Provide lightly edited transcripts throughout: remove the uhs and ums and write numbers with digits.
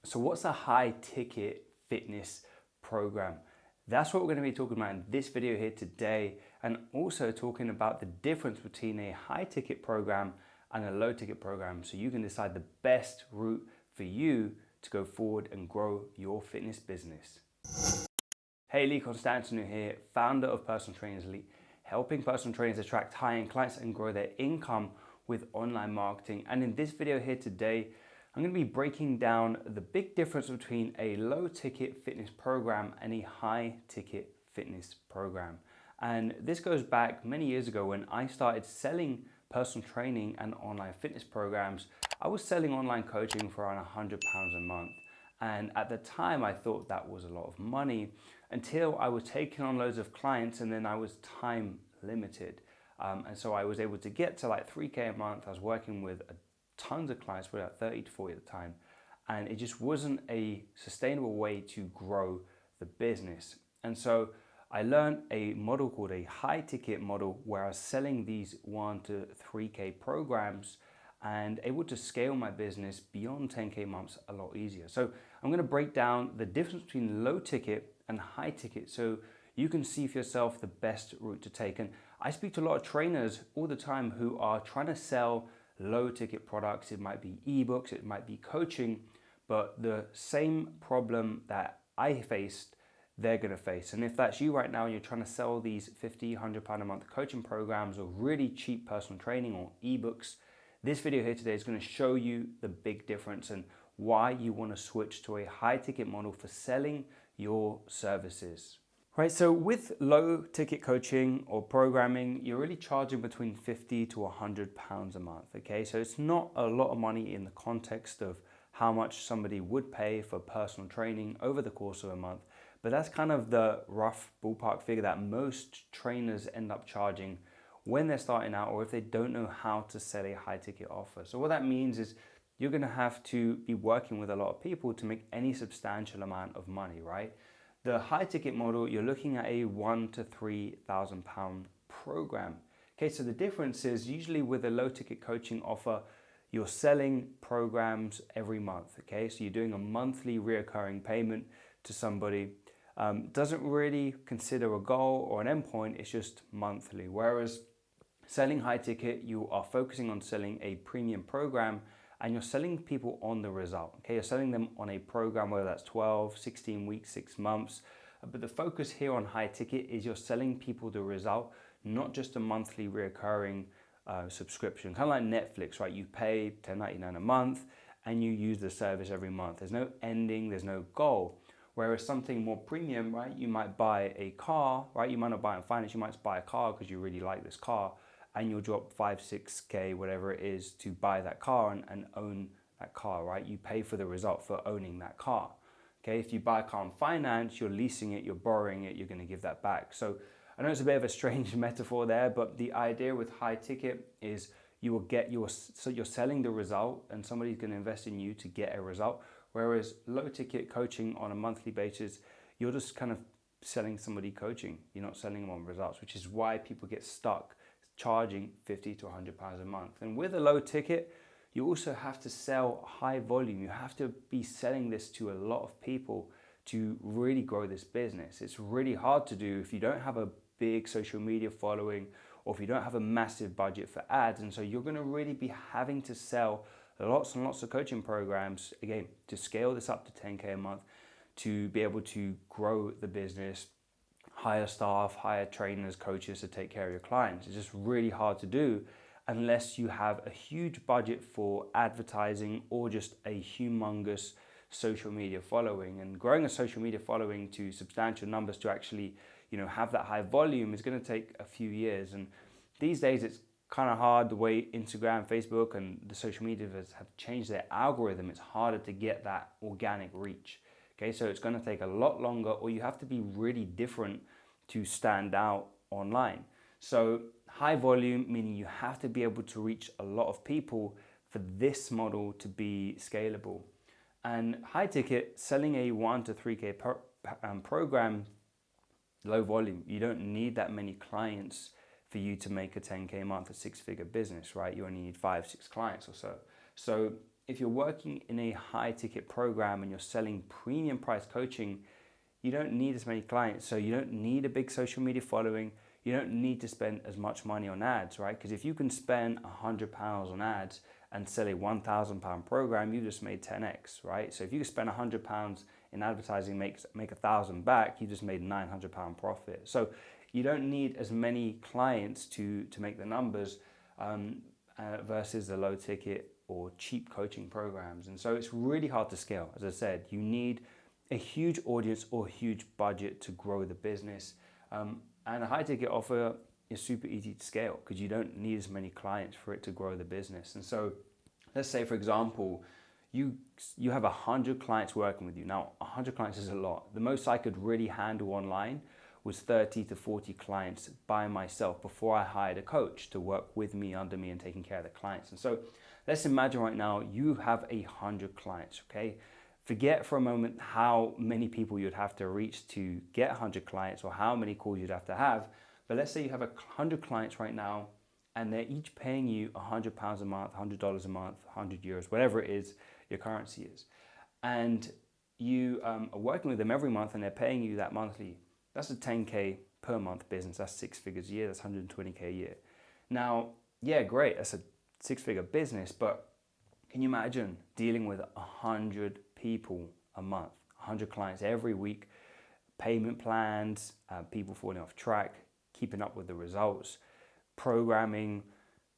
So what's a high ticket fitness program? That's what we're going to be talking about in this video here today, and also talking about the difference between a high ticket program and a low ticket program, so you can decide the best route for you to go forward and grow your fitness business. Hey, Lee Constantinou here, founder of Personal Trainers Elite, helping personal trainers attract high-end clients and grow their income with online marketing. And in this video here today, I'm going to be breaking down the big difference between a low ticket fitness program and a high ticket fitness program. And this goes back many years ago when I started selling personal training and online fitness programs. I was selling online coaching for around £100 a month. And at the time, I thought that was a lot of money until I was taking on loads of clients, and then I was time limited. And so I was able to get to like 3K a month. I was working with tons of clients, probably about 30 to 40 at the time. And it just wasn't a sustainable way to grow the business. And so I learned a model called a high ticket model, where I was selling these 1 to 3K programs and able to scale my business beyond 10K months a lot easier. So I'm going to break down the difference between low ticket and high ticket so you can see for yourself the best route to take. And I speak to a lot of trainers all the time who are trying to sell low ticket products. It might be ebooks, it might be coaching, but the same problem that I faced, they're going to face. And if that's you right now and you're trying to sell these £50, £100 a month coaching programs or really cheap personal training or ebooks, this video here today is going to show you the big difference and why you want to switch to a high ticket model for selling your services. Right, so with low ticket coaching or programming, you're really charging between £50 to £100 a month, okay? So it's not a lot of money in the context of how much somebody would pay for personal training over the course of a month, but that's kind of the rough ballpark figure that most trainers end up charging when they're starting out, or if they don't know how to sell a high ticket offer. So what that means is you're gonna have to be working with a lot of people to make any substantial amount of money, right? The high ticket model, you're looking at a £1,000 to £3,000 program. Okay, so the difference is usually with a low ticket coaching offer, you're selling programs every month, okay? So you're doing a monthly reoccurring payment to somebody. Doesn't really consider a goal or an endpoint, it's just monthly. Whereas selling high ticket, you are focusing on selling a premium program and you're selling people on the result. Okay, you're selling them on a program, whether that's 12, 16 weeks, 6 months. But the focus here on high ticket is you're selling people the result, not just a monthly reoccurring subscription. Kind of like Netflix, right? You pay $10.99 a month and you use the service every month. There's no ending, there's no goal. Whereas something more premium, right? You might buy a car, right? You might not buy it in finance, you might buy a car because you really like this car, and you'll drop 5, 6K, whatever it is, to buy that car and own that car, right? You pay for the result for owning that car. Okay, if you buy a car on finance, you're leasing it, you're borrowing it, you're gonna give that back. So I know it's a bit of a strange metaphor there, but the idea with high ticket is you will get so you're selling the result and somebody's gonna invest in you to get a result. Whereas low ticket coaching on a monthly basis, you're just kind of selling somebody coaching. You're not selling them on results, which is why people get stuck charging £50 to £100 a month. And with a low ticket, you also have to sell high volume. You have to be selling this to a lot of people to really grow this business. It's really hard to do if you don't have a big social media following or if you don't have a massive budget for ads. And so you're going to really be having to sell lots and lots of coaching programs, again, to scale this up to 10K a month, to be able to grow the business, hire staff, hire trainers, coaches to take care of your clients. It's just really hard to do unless you have a huge budget for advertising or just a humongous social media following. And growing a social media following to substantial numbers to actually, have that high volume is going to take a few years. And these days it's kind of hard, the way Instagram, Facebook, and the social media have changed their algorithm. It's harder to get that organic reach. Okay, so it's going to take a lot longer, or you have to be really different to stand out online. So high volume, meaning you have to be able to reach a lot of people for this model to be scalable. And high ticket, selling a 1 to 3K program, low volume. You don't need that many clients for you to make a 10K a month, a 6-figure business, right? You only need 5, 6 clients or so. So if you're working in a high ticket program and you're selling premium price coaching, you don't need as many clients. So you don't need a big social media following. You don't need to spend as much money on ads, right? Because if you can spend £100 on ads and sell a £1,000 program, you just made 10x, right? So if you spend £100 in advertising, make 1,000 back, you just made £900 profit. So you don't need as many clients to make the numbers versus the low ticket or cheap coaching programs. And so it's really hard to scale. As I said, you need a huge audience or a huge budget to grow the business. And a high ticket offer is super easy to scale because you don't need as many clients for it to grow the business. And so let's say, for example, you have 100 clients working with you. Now, 100 clients is a lot. The most I could really handle online was 30 to 40 clients by myself before I hired a coach to work with me, under me, and taking care of the clients. And so let's imagine right now you have 100 clients, okay? Forget for a moment how many people you'd have to reach to get 100 clients or how many calls you'd have to have. But let's say you have 100 clients right now and they're each paying you £100 a month, $100 a month, 100 euros, whatever it is your currency is. And you are working with them every month and they're paying you that monthly. That's a 10K per month business. That's 6 figures a year. That's 120K a year. Now, yeah, great. That's a 6-figure business, but can you imagine dealing with 100 people a month, 100 clients every week, payment plans, people falling off track, keeping up with the results, programming.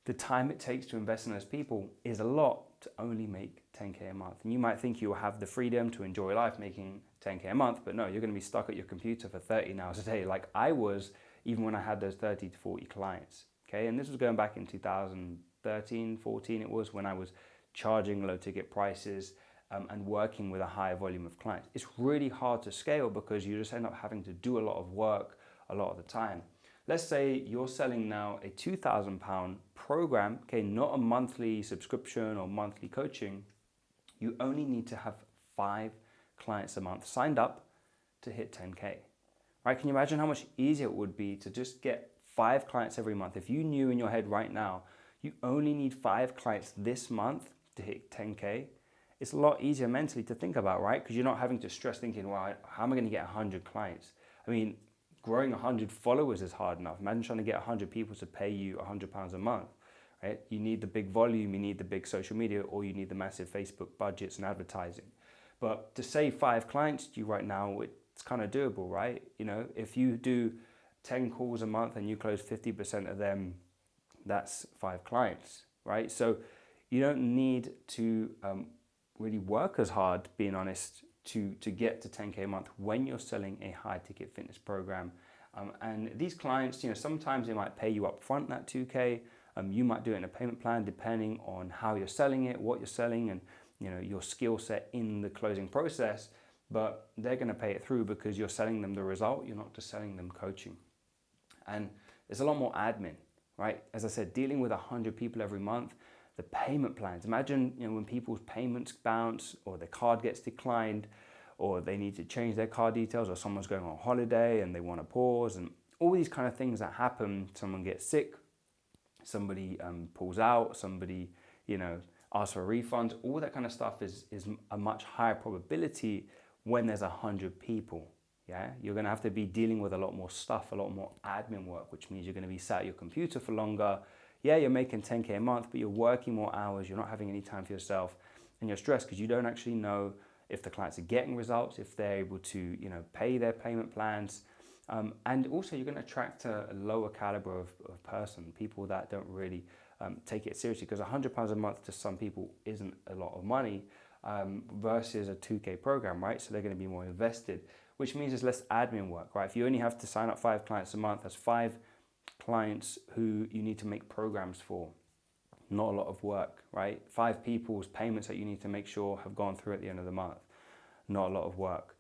The time it takes to invest in those people is a lot to only make 10K a month. And you might think you'll have the freedom to enjoy life making 10K a month, but no, you're going to be stuck at your computer for 13 hours a day like I was, even when I had those 30 to 40 clients. Okay, and this was going back in 2013, 14 it was, when I was charging low ticket prices and working with a higher volume of clients. It's really hard to scale because you just end up having to do a lot of work a lot of the time. Let's say you're selling now a £2,000 program, okay, not a monthly subscription or monthly coaching. You only need to have 5 clients a month signed up to hit 10K, right? Can you imagine how much easier it would be to just get 5 clients every month? If you knew in your head right now, you only need 5 clients this month to hit 10K, it's a lot easier mentally to think about, right? Because you're not having to stress thinking, well, how am I going to get 100 clients? I mean, growing 100 followers is hard enough. Imagine trying to get 100 people to pay you £100 a month, right? You need the big volume, you need the big social media, or you need the massive Facebook budgets and advertising. But to say 5 clients to you right now, it's kind of doable, right? You know, if you do 10 calls a month and you close 50% of them, that's 5 clients, right? So you don't need to really work as hard, being honest, to get to 10K a month when you're selling a high ticket fitness program. And these clients, you know, sometimes they might pay you up front that 2K. You might do it in a payment plan depending on how you're selling it, what you're selling, and you know your skill set in the closing process. But they're going to pay it through because you're selling them the result. You're not just selling them coaching. And there's a lot more admin, right? As I said, dealing with 100 people every month. The payment plans. Imagine, you know, when people's payments bounce or their card gets declined or they need to change their card details or someone's going on holiday and they want to pause, and all these kind of things that happen. Someone gets sick, somebody pulls out, somebody, you know, asks for refunds. All that kind of stuff is a much higher probability when there's 100 people. Yeah, you're going to have to be dealing with a lot more stuff, a lot more admin work, which means you're going to be sat at your computer for longer. Yeah, you're making 10K a month, but you're working more hours, you're not having any time for yourself, and you're stressed because you don't actually know if the clients are getting results, if they're able to, you know, pay their payment plans. And also you're going to attract a lower caliber of person, people that don't really take it seriously, because £100 a month to some people isn't a lot of money versus a 2K program, right? So they're going to be more invested, which means there's less admin work, right? If you only have to sign up 5 clients a month, that's 5 clients who you need to make programs for. Not a lot of work, right? 5 people's payments that you need to make sure have gone through at the end of the month. Not a lot of work.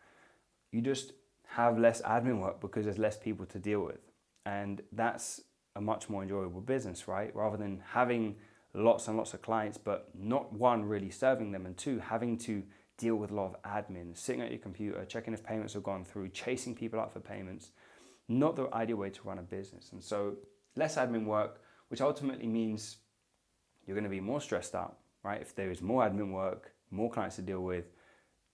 You just have less admin work because there's less people to deal with. And that's a much more enjoyable business, right? Rather than having lots and lots of clients, but not, 1, really serving them, and 2, having to deal with a lot of admin, sitting at your computer, checking if payments have gone through, chasing people up for payments. Not the ideal way to run a business. And so less admin work, which ultimately means you're going to be more stressed out, right? If there is more admin work, more clients to deal with,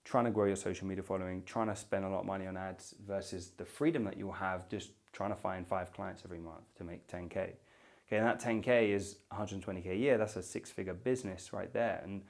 trying to grow your social media following, trying to spend a lot of money on ads versus the freedom that you'll have just trying to find 5 clients every month to make 10K. Okay, and that 10K is 120K a year. That's a 6-figure business right there. And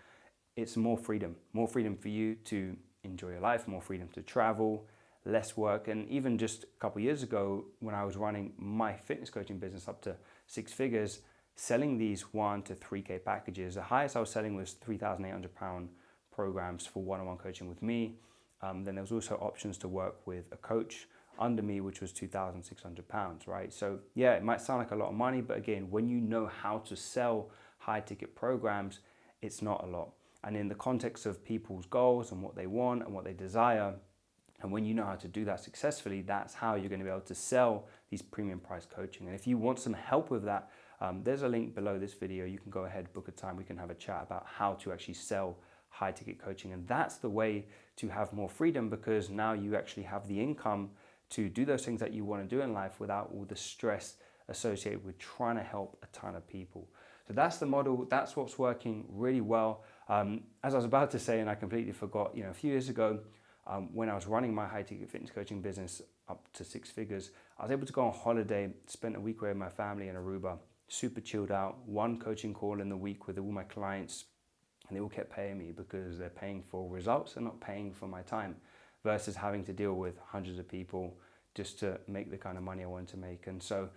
it's more freedom for you to enjoy your life, more freedom to travel, less work. And even just a couple of years ago, when I was running my fitness coaching business up to 6 figures, selling these 1 to 3K packages, the highest I was selling was £3,800 programs for one-on-one coaching with me. Then there was also options to work with a coach under me, which was £2,600, right? So yeah, it might sound like a lot of money, but again, when you know how to sell high ticket programs, it's not a lot. And in the context of people's goals and what they want and what they desire, and when you know how to do that successfully, that's how you're going to be able to sell these premium price coaching. And if you want some help with that, there's a link below this video. You can go ahead, book a time. We can have a chat about how to actually sell high ticket coaching. And that's the way to have more freedom, because now you actually have the income to do those things that you want to do in life without all the stress associated with trying to help a ton of people. So that's the model. That's what's working really well. As I was about to say, and I completely forgot, a few years ago, when I was running my high ticket fitness coaching business up to 6 figures, I was able to go on holiday, spent a week with my family in Aruba, super chilled out, 1 coaching call in the week with all my clients, and they all kept paying me because they're paying for results and not paying for my time, versus having to deal with hundreds of people just to make the kind of money I wanted to make. And so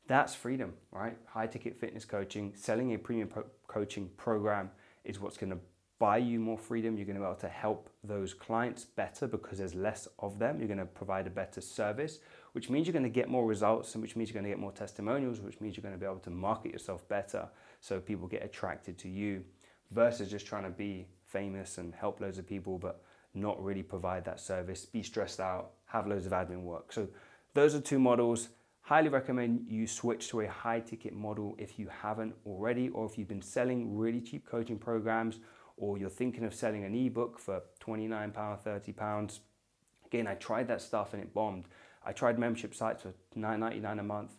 that's freedom, right? High ticket fitness coaching, selling a premium coaching program is what's going to buy you more freedom. You're going to be able to help those clients better because there's less of them. You're going to provide a better service, which means you're going to get more results, and which means you're going to get more testimonials, which means you're going to be able to market yourself better so people get attracted to you, versus just trying to be famous and help loads of people but not really provide that service, be stressed out, have loads of admin work. So those are 2 models. Highly recommend you switch to a high ticket model if you haven't already, or if you've been selling really cheap coaching programs, or you're thinking of selling an ebook for £29, £30. Again, I tried that stuff and it bombed. I tried membership sites for $9.99 a month.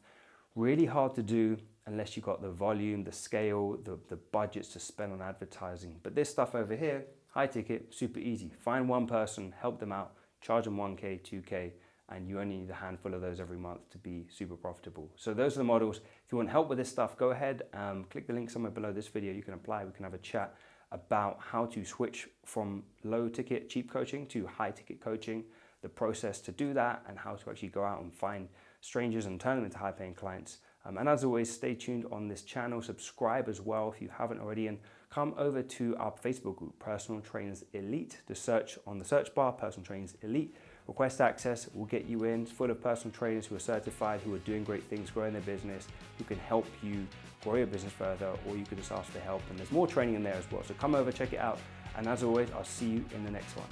Really hard to do unless you got the volume, the scale, the budgets to spend on advertising. But this stuff over here, high ticket, super easy. Find 1 person, help them out, charge them 1K, 2K, and you only need a handful of those every month to be super profitable. So those are the models. If you want help with this stuff, go ahead, click the link somewhere below this video. You can apply, we can have a chat about how to switch from low ticket cheap coaching to high ticket coaching, the process to do that, and how to actually go out and find strangers and turn them into high paying clients. And as always, stay tuned on this channel, subscribe as well if you haven't already, and come over to our Facebook group, Personal Trainers Elite. To search on the search bar, Personal Trainers Elite. Request access, we'll get you in. It's full of personal trainers who are certified, who are doing great things, growing their business, who can help you grow your business further, or you could just ask for help. And there's more training in there as well. So come over, check it out. And as always, I'll see you in the next one.